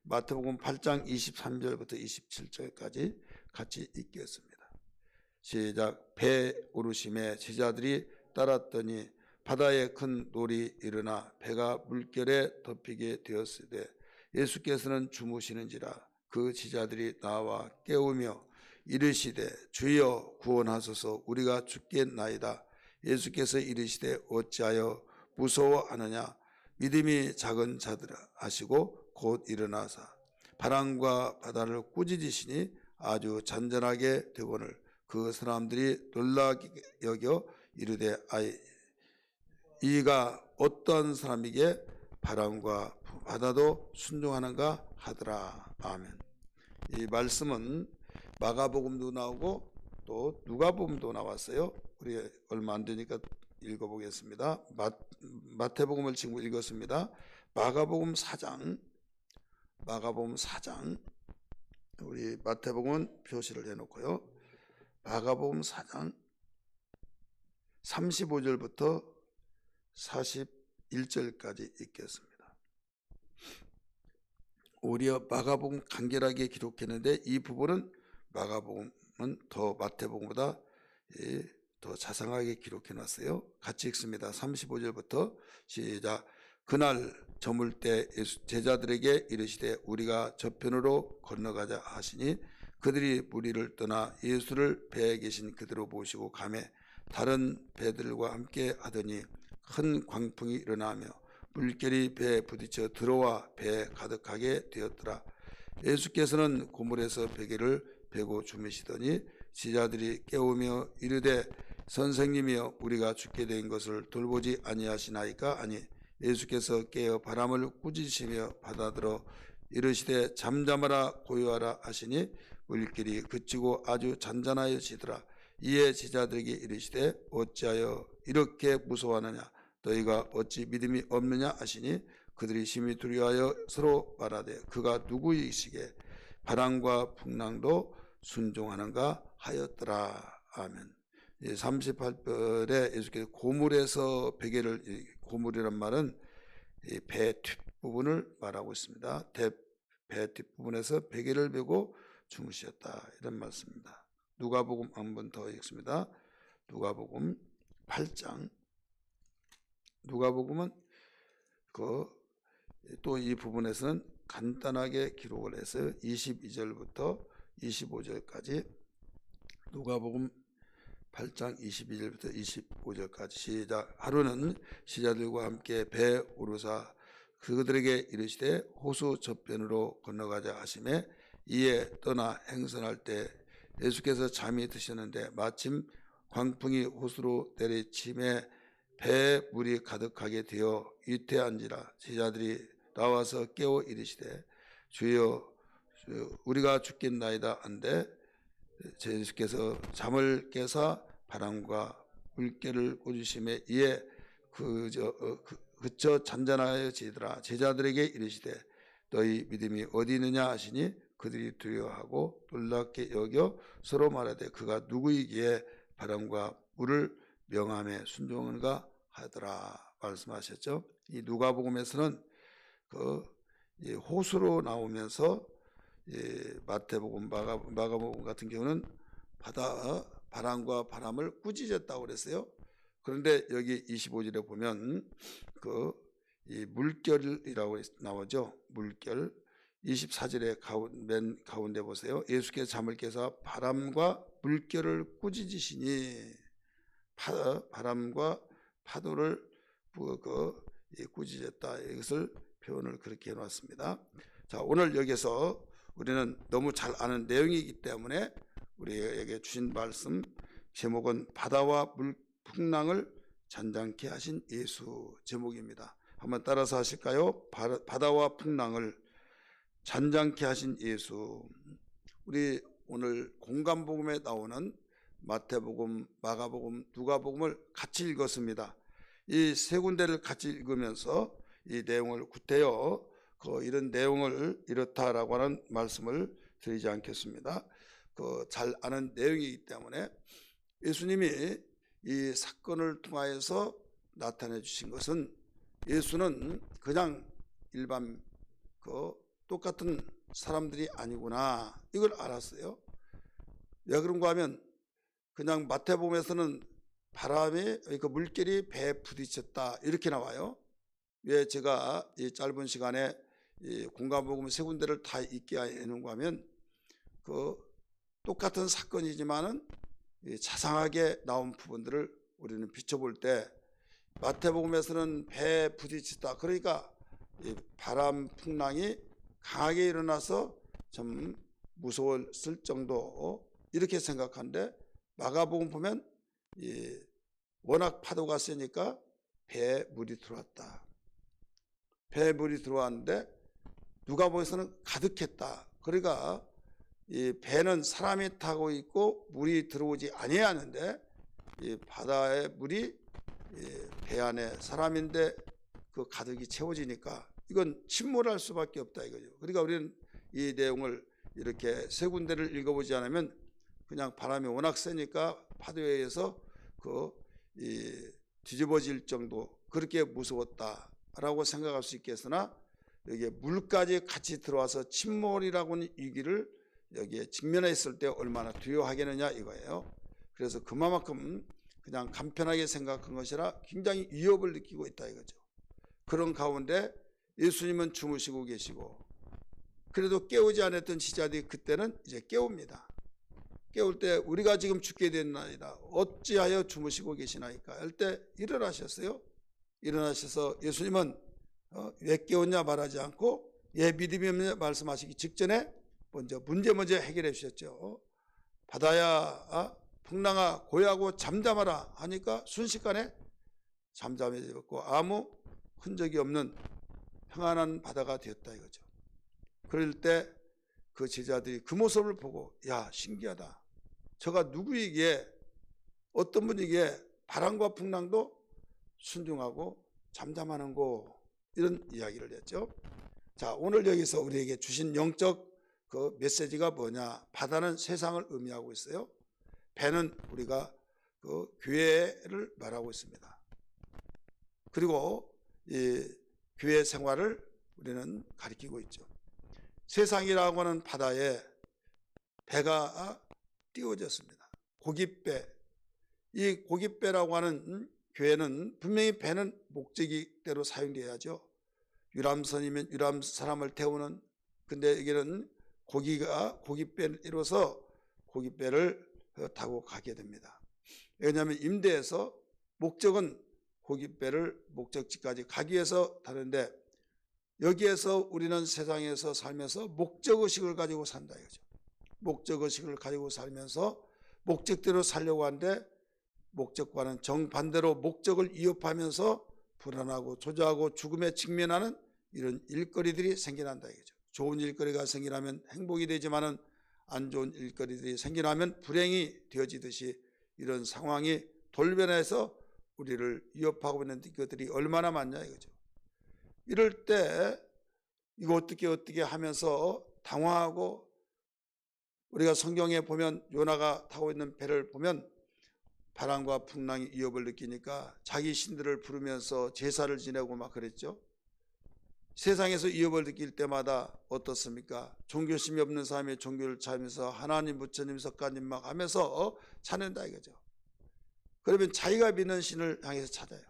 마태복음 8장 23절부터 27절까지 같이 읽겠습니다. 시작. 배 오르심에 제자들이 따랐더니 바다에 큰 놀이 일어나 배가 물결에 덮이게 되었으되 예수께서는 주무시는지라. 그 제자들이 나와 깨우며 이르시되 주여 구원하소서, 우리가 죽겠나이다. 예수께서 이르시되 어찌하여 무서워하느냐, 믿음이 작은 자들아 하시고 곧 일어나사 바람과 바다를 꾸짖으시니 아주 잔잔하게 되거늘 그 사람들이 놀라게 여겨 이르되 이가 어떤 사람에게 바람과 바다도 순종하는가 하더라. 아멘. 이 말씀은 마가복음도 나오고 또 누가복음도 나왔어요. 우리 얼마 안 되니까 읽어보겠습니다. 마태복음을 지금 읽었습니다. 마가복음 4장, 우리 마태복음은 표시를 해놓고요. 마가복음 4장 35절부터 41절까지 읽겠습니다. 오히려 마가복음 간결하게 기록했는데 이 부분은 마가복음은 더 마태복음보다 더 자상하게 기록해 놨어요. 같이 읽습니다. 35절부터 시작. 그날 저물 때 제자들에게 이르시되 우리가 저편으로 건너가자 하시니 그들이 무리를 떠나 예수를 배에 계신 그대로 모시고 가매 다른 배들과 함께 하더니 큰 광풍이 일어나며 물결이 배에 부딪혀 들어와 배에 가득하게 되었더라. 예수께서는 고물에서 베개를 베고 주무시더니 제자들이 깨우며 이르되 선생님이여 우리가 죽게 된 것을 돌보지 아니하시나이까 하니 예수께서 깨어 바람을 꾸짖으시며 바다들어 이르시되 잠잠하라 고요하라 하시니 물길이 그치고 아주 잔잔하여지더라. 이에 제자들에게 이르시되 어찌하여 이렇게 무서워하느냐, 너희가 어찌 믿음이 없느냐 하시니 그들이 심히 두려워하여 서로 말하되 그가 누구이시게 바람과 풍랑도 순종하는가 하였더라. 아멘. 38절에 예수께서 고물에서 베개를, 고물이란 말은 배 뒷부분을 말하고 있습니다. 배 뒷부분에서 베개를 베고 주무셨다, 이런 말씀입니다. 누가복음 한 번 더 읽습니다. 누가복음 8장. 누가복음은 또 이 부분에서는 간단하게 기록을 해서 22절부터 25절까지 누가복음 8장 22절부터 25절까지 시작. 하루는 시자들과 함께 배에 오르사 그들에게 이르시되 호수 저편으로 건너가자 하시매 이에 떠나 행선할 때 예수께서 잠이 드셨는데 마침 광풍이 호수로 내리침에 배에 물이 가득하게 되어 위태한지라. 제자들이 나와서 깨워 이르시되 주여 우리가 죽겠나이다 한데 예수께서 잠을 깨사 바람과 물결을 꾸짖으시매 이에 그쳐 잔잔하여지더라. 제자들에게 이르시되 너희 믿음이 어디 있느냐 하시니 그들이 두려워하고 놀랍게 여겨 서로 말하되 그가 누구이기에 바람과 물을 명함에 순종하는가 하더라 말씀하셨죠. 이 누가복음에서는 호수로 나오면서 마태복음, 마가복음 같은 경우는 바람과 바람을 꾸짖었다고 그랬어요. 그런데 여기 25절에 보면 이 물결이라고 나오죠. 물결. 24절에 맨 가운데 보세요. 예수께서 잠을 깨서 바람과 물결을 꾸짖으시니 바람과 파도를 꾸짖었다. 이것을 표현을 그렇게 해놨습니다. 자, 오늘 여기서 우리는 너무 잘 아는 내용이기 때문에 우리에게 주신 말씀 제목은 바다와 풍랑을 잔잔케 하신 예수 제목입니다. 한번 따라서 하실까요? 바다와 풍랑을 잔잔케 하신 예수. 우리 오늘 공간복음에 나오는 마태복음, 마가복음, 누가복음을 같이 읽었습니다. 이 세 군데를 같이 읽으면서 이 내용을 구태여 이런 내용을 이렇다라고 하는 말씀을 드리지 않겠습니다. 잘 아는 내용이기 때문에 예수님이 이 사건을 통하여서 나타내 주신 것은 예수는 그냥 일반 똑같은 사람들이 아니구나, 이걸 알았어요. 왜 그런가 하면 그냥 마태복음에서는 바람이 그 물결이 배에 부딪혔다 이렇게 나와요. 왜 제가 이 짧은 시간에 이 공간복음 세 군데를 다 읽게 하는가 하면 그 똑같은 사건이지만은 자상하게 나온 부분들을 우리는 비춰볼 때, 마태복음에서는 배에 부딪혔다, 그러니까 이 바람 풍랑이 강하게 일어나서 좀 무서웠을 정도 이렇게 생각하는데, 마가복음 보면 워낙 파도가 세니까 배에 물이 들어왔다. 배에 물이 들어왔는데 누가복음에서는 가득했다. 그러니까 이 배는 사람이 타고 있고 물이 들어오지 아니하는데 이 바다의 물이 배 안에 사람인데 그 가득이 채워지니까 이건 침몰할 수밖에 없다 이거죠. 그러니까 우리는 이 내용을 이렇게 세 군데를 읽어보지 않으면 그냥 바람이 워낙 세니까 파도에 의해서 뒤집어질 정도 그렇게 무서웠다라고 생각할 수 있겠으나, 여기에 물까지 같이 들어와서 침몰이라고는 위기를 여기에 직면했을 때 얼마나 두려워하겠느냐 이거예요. 그래서 그만큼 그냥 간편하게 생각한 것이라 굉장히 위협을 느끼고 있다 이거죠. 그런 가운데 예수님은 주무시고 계시고, 그래도 깨우지 않았던 지자들이 그때는 이제 깨웁니다. 깨울 때 우리가 지금 죽게 됐나이다, 어찌하여 주무시고 계시나이까 할 때 일어나셨어요. 일어나셔서 예수님은 왜 깨웠냐 말하지 않고 예 믿음이 없냐 말씀하시기 직전에 문제 해결해 주셨죠. 바다야 풍랑아 고요하고 잠잠하라 하니까 순식간에 잠잠해졌고 아무 흔적이 없는 평안한 바다가 되었다 이거죠. 그럴 때 그 제자들이 그 모습을 보고 야 신기하다, 저가 누구이기에, 어떤 분이기에 바람과 풍랑도 순종하고 잠잠하는고, 이런 이야기를 했죠. 자, 오늘 여기서 우리에게 주신 영적 그 메시지가 뭐냐, 바다는 세상을 의미하고 있어요. 배는 우리가 그 교회를 말하고 있습니다. 그리고 이 교회 생활을 우리는 가리키고 있죠. 세상이라고 하는 바다에 배가 띄워졌습니다. 고깃배. 이 고깃배라고 하는 교회는 분명히 배는 목적이대로 사용돼야죠. 유람선이면 유람 사람을 태우는, 근데 여기는 고깃배를 이뤄서 고깃배를 타고 가게 됩니다. 왜냐하면 임대해서 목적은 고깃배를 목적지까지 가기 위해서 타는데, 여기에서 우리는 세상에서 살면서 목적의식을 가지고 산다 이거죠. 목적의식을 가지고 살면서 목적대로 살려고 하는데 목적과는 정반대로 목적을 위협하면서 불안하고 초조하고 죽음에 직면하는 이런 일거리들이 생겨난다 이거죠. 좋은 일거리가 생기라면 행복이 되지만은 안 좋은 일거리들이 생기라면 불행이 되어지듯이 이런 상황이 돌변해서 우리를 위협하고 있는 것들이 얼마나 많냐 이거죠. 이럴 때 이거 어떻게 하면서 당황하고, 우리가 성경에 보면 요나가 타고 있는 배를 보면 바람과 풍랑이 위협을 느끼니까 자기 신들을 부르면서 제사를 지내고 막 그랬죠. 세상에서 위협을 느낄 때마다 어떻습니까? 종교심이 없는 사람이 종교를 찾으면서 하나님, 부처님, 석가님 막 하면서 찾는다 이거죠. 그러면 자기가 믿는 신을 향해서 찾아요.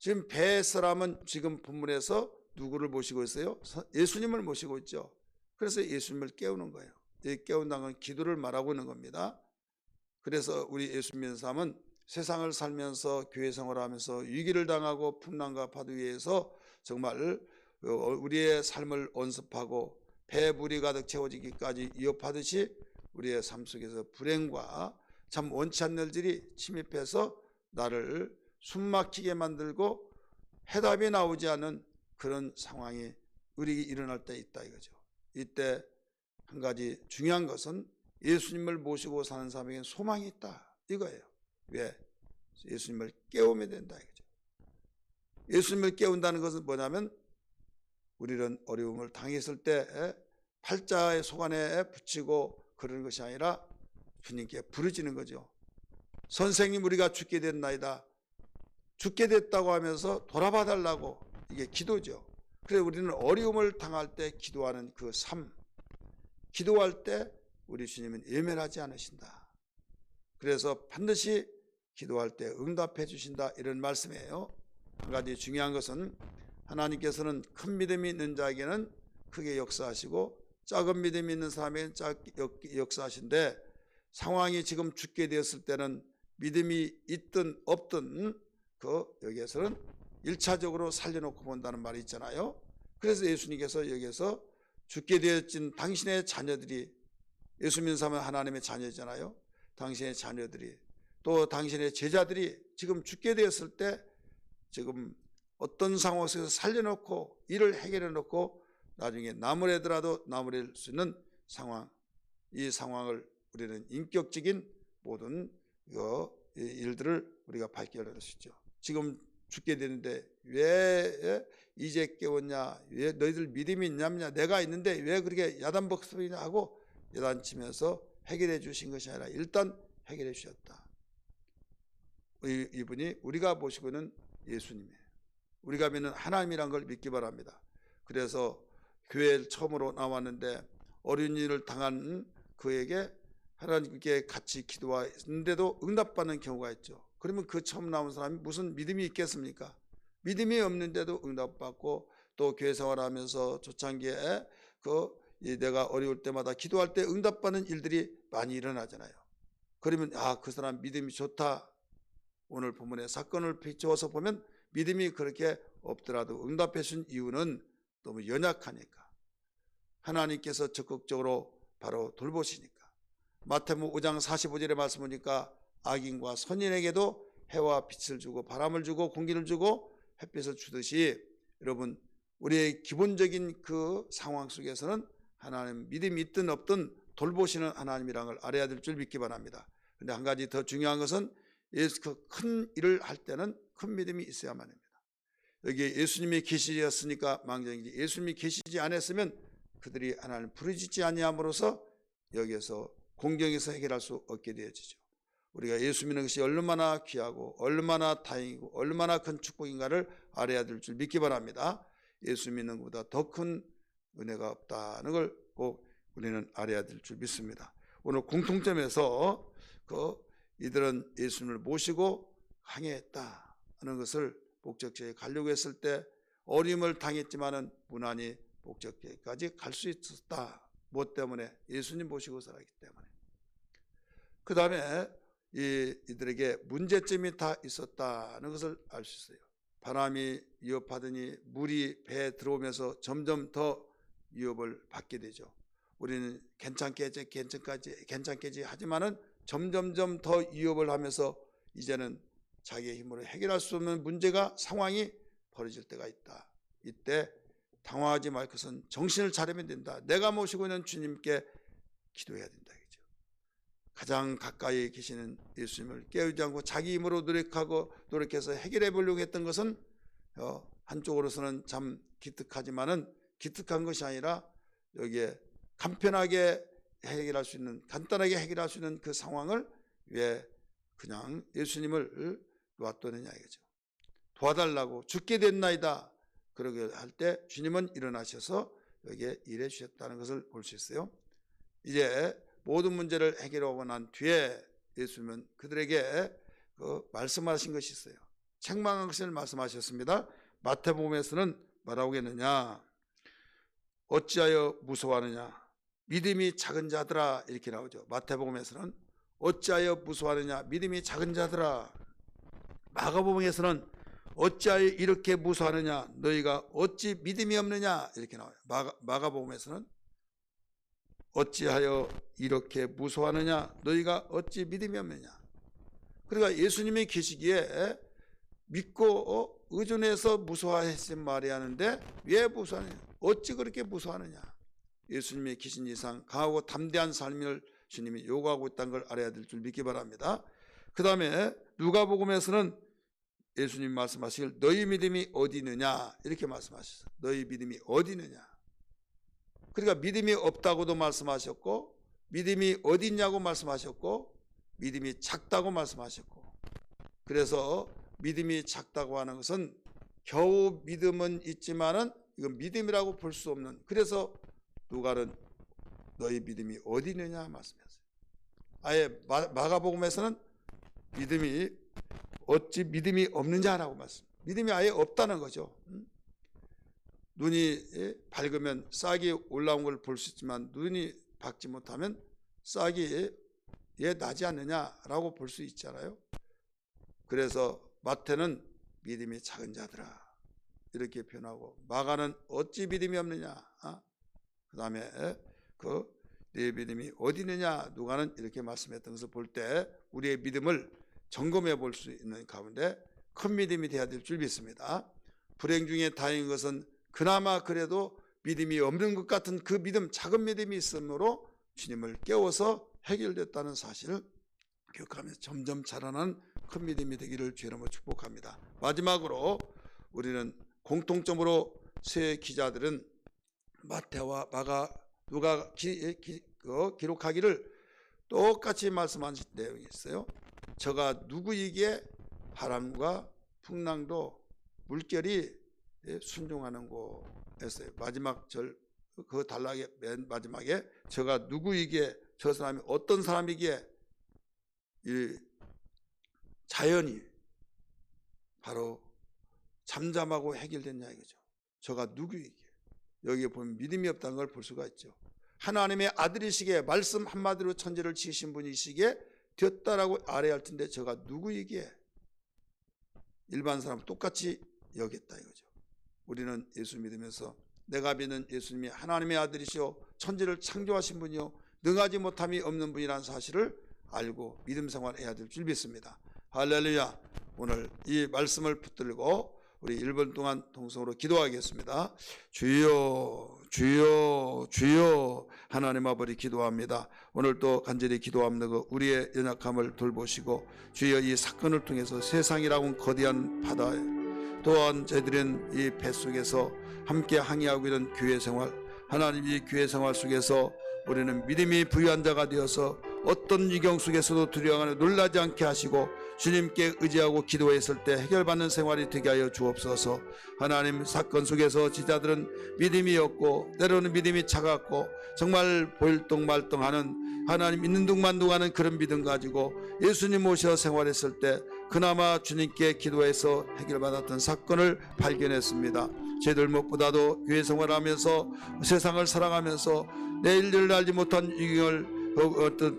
지금 배 사람은 지금 본문에서 누구를 모시고 있어요? 예수님을 모시고 있죠. 그래서 예수님을 깨우는 거예요. 깨운다는 건 기도를 말하고 있는 겁니다. 그래서 우리 예수 믿는 사람은 세상을 살면서 교회 생활을 하면서 위기를 당하고 풍랑과 파도 위에서 정말 우리의 삶을 온습하고 배 물이 가득 채워지기까지 위협하듯이 우리의 삶 속에서 불행과 참 원치 않는 일들이 침입해서 나를 숨막히게 만들고 해답이 나오지 않는 그런 상황이 우리에게 일어날 때 있다 이거죠. 이때 한 가지 중요한 것은 예수님을 모시고 사는 사람에게는 소망이 있다 이거예요. 왜? 예수님을 깨우면 된다 이거죠. 예수님을 깨운다는 것은 뭐냐면 우리는 어려움을 당했을 때 팔자의 속안에 붙이고 그러는 것이 아니라 주님께 부르짖는 거죠. 선생님 우리가 죽게 됐나이다. 죽게 됐다고 하면서 돌아봐 달라고, 이게 기도죠. 그래서 우리는 어려움을 당할 때 기도하는 그 삶, 기도할 때 우리 주님은 예멸하지 않으신다. 그래서 반드시 기도할 때 응답해 주신다, 이런 말씀이에요. 한 가지 중요한 것은 하나님께서는 큰 믿음이 있는 자에게는 크게 역사하시고 작은 믿음이 있는 사람에게는 작게 역사하신데, 상황이 지금 죽게 되었을 때는 믿음이 있든 없든 여기에서는 1차적으로 살려놓고 본다는 말이 있잖아요. 그래서 예수님께서 여기에서 죽게 되어진 당신의 자녀들이, 예수 믿는 사람은 하나님의 자녀잖아요. 당신의 자녀들이, 또 당신의 제자들이 지금 죽게 되었을 때 지금 어떤 상황 속에서 살려놓고 일을 해결해 놓고 나중에 나무래더라도 나무랄 수 있는 상황, 이 상황을 우리는 인격적인 모든 일들을 우리가 발견할 수 있죠. 지금 죽게 되는데 왜 이제 깨웠냐, 왜 너희들 믿음이 있냐냐, 내가 있는데 왜 그렇게 야단벅소리냐 하고 야단치면서 해결해 주신 것이 아니라 일단 해결해 주셨다. 이분이 우리가 모시고 있는 예수님이에요. 우리가 믿는 하나님이란 걸 믿기 바랍니다. 그래서 교회에 처음으로 나왔는데 어려운 일을 당한 그에게 하나님께 같이 기도했는데도 응답받는 경우가 있죠. 그러면 그 처음 나온 사람이 무슨 믿음이 있겠습니까? 믿음이 없는데도 응답받고, 또 교회 생활하면서 초창기에 내가 어려울 때마다 기도할 때 응답받는 일들이 많이 일어나잖아요. 그러면 그 사람 믿음이 좋다. 오늘 본문의 사건을 비추어서 보면 믿음이 그렇게 없더라도 응답해 준 이유는 너무 연약하니까, 하나님께서 적극적으로 바로 돌보시니까. 마태복음 5장 45절의 말씀 보니까 악인과 선인에게도 해와 빛을 주고 바람을 주고 공기를 주고 햇빛을 주듯이, 여러분 우리의 기본적인 그 상황 속에서는 하나님 믿음이 있든 없든 돌보시는 하나님이라는 걸 알아야 될 줄 믿기 바랍니다. 그런데 한 가지 더 중요한 것은 큰 일을 할 때는 큰 믿음이 있어야만 합니다. 여기 예수님이 계시였으니까 망정이지, 예수님이 계시지 않았으면 그들이 하나님을 부르짖지 아니함으로써 여기에서 공경에서 해결할 수 없게 되어지죠. 우리가 예수 믿는 것이 얼마나 귀하고 얼마나 다행이고 얼마나 큰 축복인가를 알아야 될 줄 믿기 바랍니다. 예수 믿는 것보다 더 큰 은혜가 없다는 걸 꼭 우리는 알아야 될 줄 믿습니다. 오늘 공통점에서 이들은 예수님을 모시고 항해했다 하는 것을, 목적지에 가려고 했을 때 어려움을 당했지만은 무난히 목적지까지 갈 수 있었다. 뭐 때문에? 예수님 모시고 살았기 때문에. 그 다음에 이들에게 문제점이 다 있었다는 것을 알 수 있어요. 바람이 위협하더니 물이 배에 들어오면서 점점 더 위협을 받게 되죠. 우리는 괜찮겠지 하지만은 점점점 더 위협을 하면서 이제는 자기의 힘으로 해결할 수 없는 문제가, 상황이 벌어질 때가 있다. 이때 당황하지 말 것은 정신을 차리면 된다. 내가 모시고 있는 주님께 기도해야 된다. 가장 가까이 계시는 예수님을 깨우지 않고 자기 힘으로 노력해서 해결해 보려고 했던 것은 한쪽으로서는 참 기특하지만은 기특한 것이 아니라 여기에 간단하게 해결할 수 있는 그 상황을 왜 그냥 예수님을 놔두느냐 이거죠. 도와달라고, 죽게 됐나이다. 그러게 할 때 주님은 일어나셔서 여기에 일해 주셨다는 것을 볼 수 있어요. 이제 모든 문제를 해결하고 난 뒤에 예수님은 그들에게 말씀하신 것이 있어요. 책망한 것을 말씀하셨습니다. 마태복음에서는 뭐라고 했느냐? 어찌하여 무서워하느냐? 믿음이 작은 자들아, 이렇게 나오죠. 마태복음에서는 어찌하여 무서워하느냐? 믿음이 작은 자들아. 마가복음에서는 어찌하여 이렇게 무서워하느냐? 너희가 어찌 믿음이 없느냐? 이렇게 나와요. 마가복음에서는 어찌하여 이렇게 무서워하느냐? 너희가 어찌 믿음이 없느냐? 그러니까 예수님이 계시기에 믿고 의존해서 무서워했으면 말이 하는데 왜 무서워하느냐? 어찌 그렇게 무서워하느냐? 예수님이 계신 이상 강하고 담대한 삶을 주님이 요구하고 있다는 걸 알아야 될 줄 믿기 바랍니다. 그 다음에 누가복음에서는 예수님이 말씀하시길 너희 믿음이 어디 있느냐? 이렇게 말씀하셨어요. 너희 믿음이 어디 있느냐? 그러니까 믿음이 없다고도 말씀하셨고, 믿음이 어디 있냐고 말씀하셨고, 믿음이 작다고 말씀하셨고, 그래서 믿음이 작다고 하는 것은 겨우 믿음은 있지만은 이건 믿음이라고 볼 수 없는, 그래서 누가는 너희 믿음이 어디 있느냐 말씀했어요. 아예 마가복음에서는 믿음이 어찌 믿음이 없느냐라고 말씀. 믿음이 아예 없다는 거죠. 눈이 밝으면 싹이 올라온 걸 볼 수 있지만 눈이 밝지 못하면 싹이 나지 않느냐라고 볼 수 있잖아요. 그래서 마태는 믿음이 작은 자들아 이렇게 표현하고, 마가는 어찌 믿음이 없느냐, 그 다음에 네 믿음이 어디 있느냐, 누가는 이렇게 말씀했던 것을 볼 때 우리의 믿음을 점검해 볼 수 있는 가운데 큰 믿음이 되어야 될 줄 믿습니다. 불행 중에 다행인 것은 그나마 그래도 믿음이 없는 것 같은 그 믿음, 작은 믿음이 있으므로 주님을 깨워서 해결됐다는 사실을 기억하면서 점점 자라나는 큰 믿음이 되기를 주의 이름으로 축복합니다. 마지막으로 우리는 공통점으로 세 기자들은 마태와 마가, 누가 기록하기를 똑같이 말씀하신 내용이 있어요. 저가 누구에게 바람과 풍랑도 물결이 순종하는고 했어요. 마지막 절 그 단락의 맨 마지막에 저가 누구에게, 저 사람이 어떤 사람이기에 이 자연이 바로 잠잠하고 해결됐냐 이거죠. 저가 누구에게, 여기에 보면 믿음이 없다는 걸 볼 수가 있죠. 하나님의 아들이시기에, 말씀 한마디로 천지를 지으신 분이시기에 되었다라고 알아야 할 텐데 저가 누구이기에 일반 사람 똑같이 여겼다 이거죠. 우리는 예수 믿으면서 내가 믿는 예수님이 하나님의 아들이시오 천지를 창조하신 분이요 능하지 못함이 없는 분이라는 사실을 알고 믿음 생활해야 될 줄 믿습니다. 할렐루야. 오늘 이 말씀을 붙들고 우리 1분 동안 통성으로 기도하겠습니다. 주여 주여 주여. 하나님 아버지 기도합니다. 오늘도 간절히 기도합니다. 우리의 연약함을 돌보시고 주여 이 사건을 통해서 세상이라고는 거대한 바다에, 또한 저희들은 이 뱃속에서 함께 항해하고 있는 교회 생활, 하나님 이 교회 생활 속에서 우리는 믿음이 부유한 자가 되어서 어떤 위경 속에서도 두려워하거나 놀라지 않게 하시고 주님께 의지하고 기도했을 때 해결받는 생활이 되게 하여 주옵소서. 하나님 사건 속에서 지자들은 믿음이 없고 때로는 믿음이 차갑고 정말 보일동말동하는, 하나님 있는 둥만둥하는 그런 믿음 가지고 예수님 모셔 생활했을 때 그나마 주님께 기도해서 해결받았던 사건을 발견했습니다. 저희들 무엇보다도 교회 생활하면서 세상을 사랑하면서 내일을 알지 못한 위경을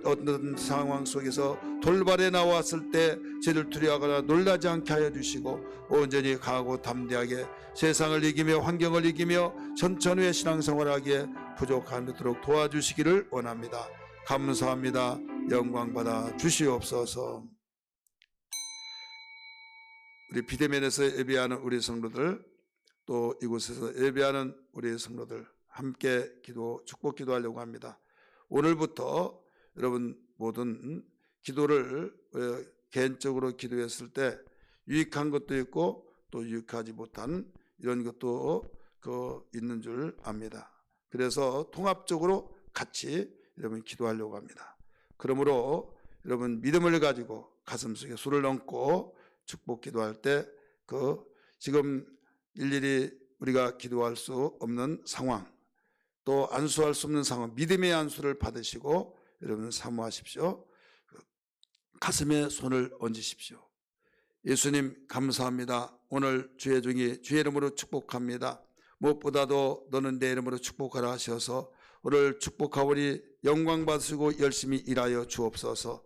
어떤 상황 속에서 돌발에 나왔을 때 저희들 두려워하거나 놀라지 않게 하여 주시고 온전히 강하고 담대하게 세상을 이기며 환경을 이기며 전천후의 신앙생활을 하기에 부족하도록 도와주시기를 원합니다. 감사합니다. 영광 받아 주시옵소서. 우리 비대면에서 예배하는 우리 성도들, 또 이곳에서 예배하는 우리 성도들 함께 축복 기도하려고 합니다. 오늘부터 여러분 모든 기도를 개인적으로 기도했을 때 유익한 것도 있고 또 유익하지 못한 이런 것도 있는 줄 압니다. 그래서 통합적으로 같이 여러분 기도하려고 합니다. 그러므로 여러분 믿음을 가지고 가슴속에 손을 얹고 축복 기도할 때 지금 일일이 우리가 기도할 수 없는 상황, 또 안수할 수 없는 상황, 믿음의 안수를 받으시고 여러분 사모하십시오. 가슴에 손을 얹으십시오. 예수님 감사합니다. 오늘 주의 종이 주의 이름으로 축복합니다. 무엇보다도 너는 내 이름으로 축복하라 하셔서 오늘 축복하오니 영광 받으시고 열심히 일하여 주옵소서.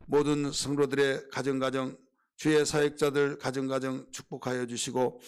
모든 성도들의 가정가정, 주의 사역자들 가정가정 축복하여 주시고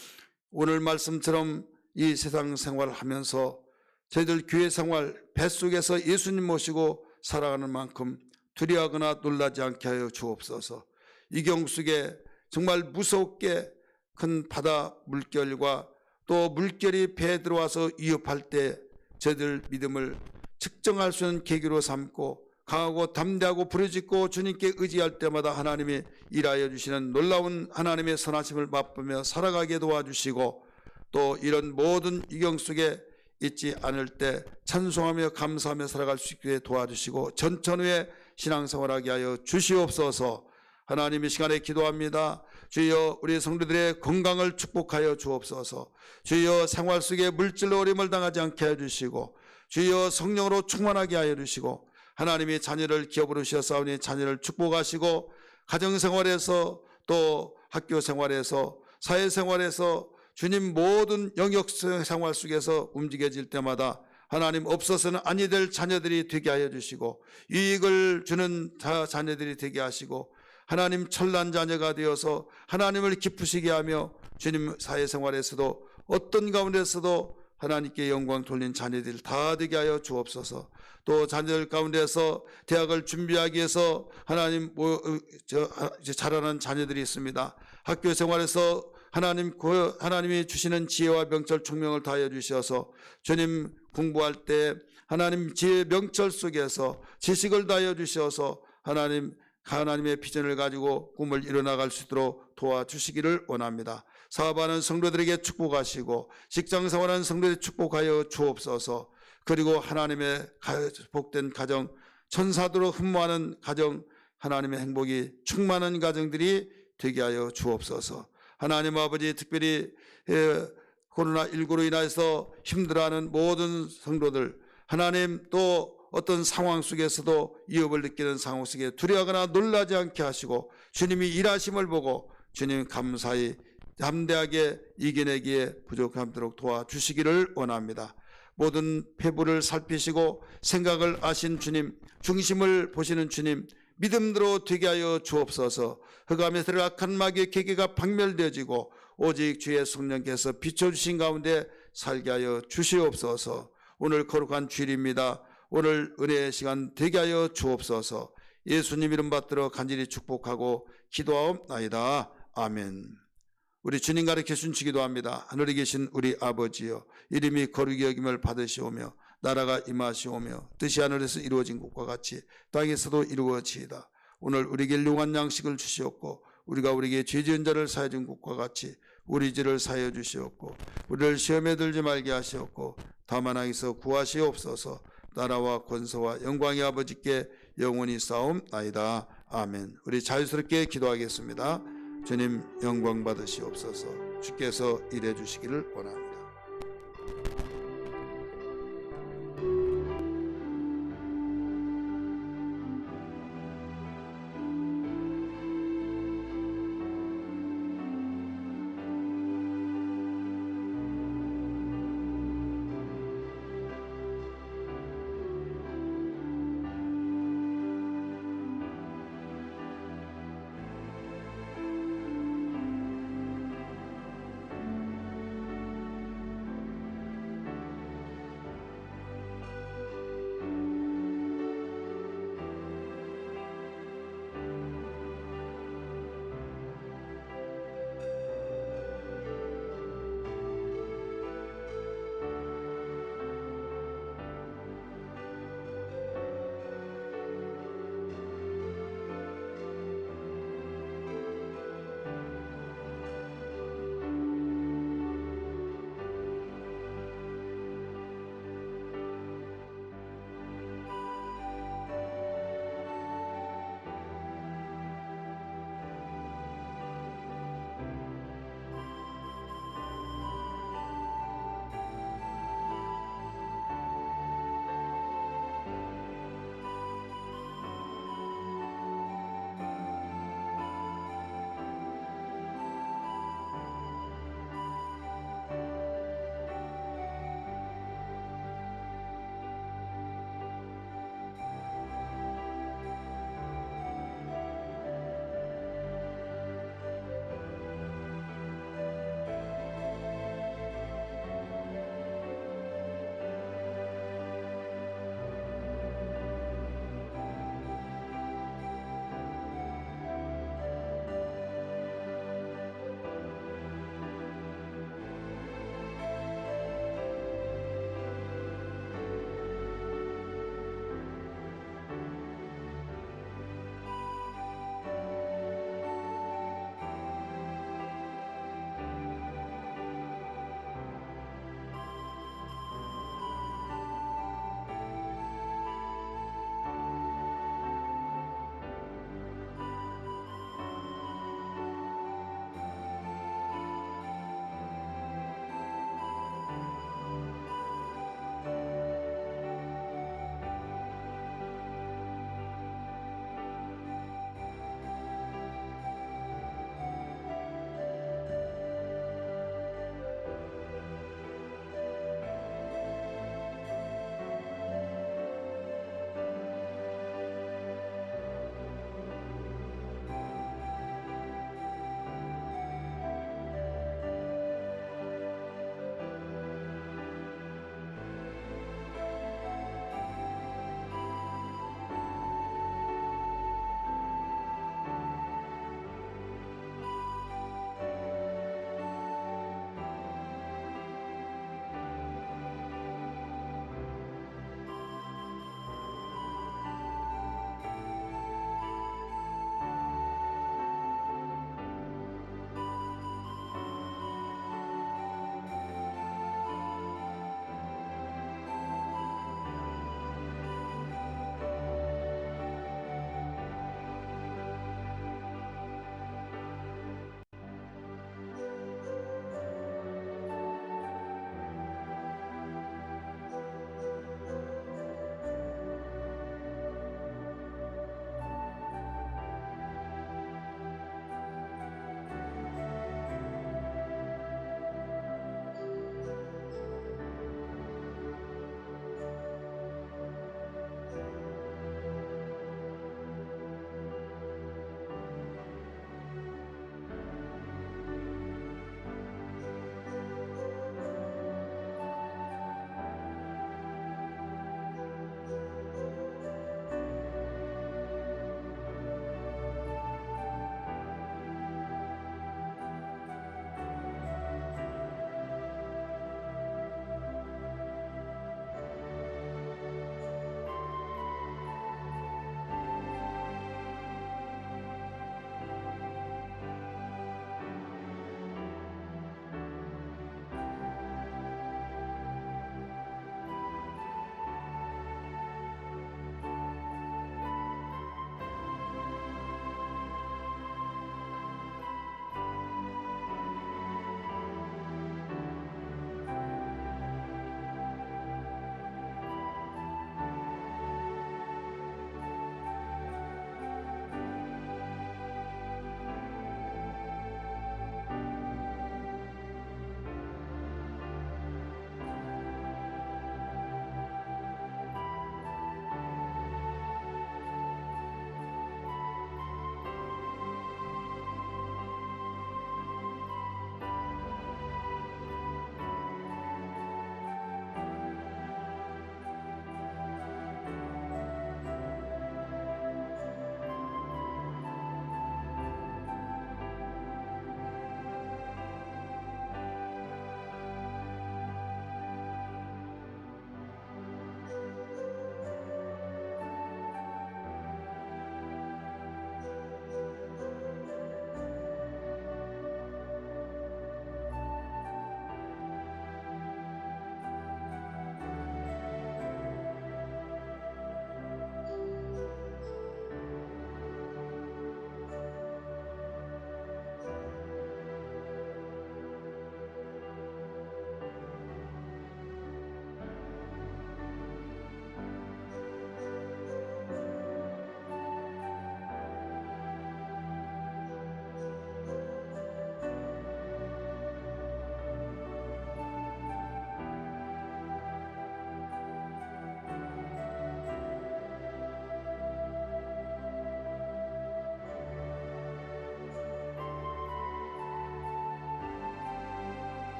오늘 말씀처럼 이 세상 생활을 하면서 저희들 교회 생활 뱃속에서 예수님 모시고 살아가는 만큼 두려워하거나 놀라지 않게 하여 주옵소서. 이경 속에 정말 무섭게 큰 바다 물결과 또 물결이 배에 들어와서 위협할 때 저희들 믿음을 측정할 수 있는 계기로 삼고 강하고 담대하고 부르짖고 주님께 의지할 때마다 하나님이 일하여 주시는 놀라운 하나님의 선하심을 맛보며 살아가게 도와주시고 또 이런 모든 위경 속에 있지 않을 때 찬송하며 감사하며 살아갈 수 있게 도와주시고 전천후에 신앙생활하게 하여 주시옵소서. 하나님 이 시간에 기도합니다. 주여 우리 성도들의 건강을 축복하여 주옵소서. 주여 생활 속에 물질로 어려움을 당하지 않게 해주시고 주여 성령으로 충만하게 하여 주시고 하나님이 자녀를 기업으로 주셨사오니 자녀를 축복하시고 가정생활에서 또 학교생활에서 사회생활에서 주님 모든 영역 생활 속에서 움직여질 때마다 하나님 없어서는 아니 될 자녀들이 되게 하여 주시고 유익을 주는 자녀들이 되게 하시고 하나님 천난 자녀가 되어서 하나님을 기쁘시게 하며 주님 사회생활에서도 어떤 가운데서도 하나님께 영광 돌린 자녀들 다 되게 하여 주옵소서. 또 자녀들 가운데서 대학을 준비하기 위해서 하나님 자라는 자녀들이 있습니다. 학교 생활에서 하나님이 주시는 지혜와 명철 총명을 다하여 주셔서 주님 공부할 때 하나님 지혜 명철 속에서 지식을 다하여 주셔서 하나님의 비전을 가지고 꿈을 이뤄나갈 수 있도록 도와주시기를 원합니다. 사업하는 성도들에게 축복하시고 직장생활하는 성도들에게 축복하여 주옵소서. 그리고 하나님의 복된 가정, 천사도로 흠모하는 가정, 하나님의 행복이 충만한 가정들이 되게 하여 주옵소서. 하나님 아버지, 특별히 코로나19로 인해서 힘들어하는 모든 성도들, 하나님 또 어떤 상황 속에서도 위협을 느끼는 상황 속에 두려워하거나 놀라지 않게 하시고 주님이 일하심을 보고 주님 감사히 담대하게 이겨내기에 부족함도록 도와주시기를 원합니다. 모든 폐부를 살피시고 생각을 아신 주님, 중심을 보시는 주님, 믿음대로 되게 하여 주옵소서. 흑암에 들어 악한 마귀의 계계가 박멸되어지고 오직 주의 성령께서 비춰주신 가운데 살게 하여 주시옵소서. 오늘 거룩한 주일입니다. 오늘 은혜의 시간 되게 하여 주옵소서. 예수님 이름 받들어 간절히 축복하고 기도하옵나이다. 아멘. 우리 주님 가르쳐 주신 기도합니다. 하늘에 계신 우리 아버지여, 이름이 거룩히 여김을 받으시오며 나라가 임하시오며 뜻이 하늘에서 이루어진 것과 같이 땅에서도 이루어지이다. 오늘 우리에게 일용할 양식을 주시옵고 우리가 우리에게 죄 지은 자를 사하여 준 것과 같이 우리 죄를 사하여 주시옵고 우리를 시험에 들지 말게 하시옵고 다만 악에서 구하시옵소서. 나라와 권세와 영광이 아버지께 영원히 싸움나이다. 아멘. 우리 자유스럽게 기도하겠습니다. 주님 영광 받으시옵소서. 주께서 일해 주시기를 원합니다.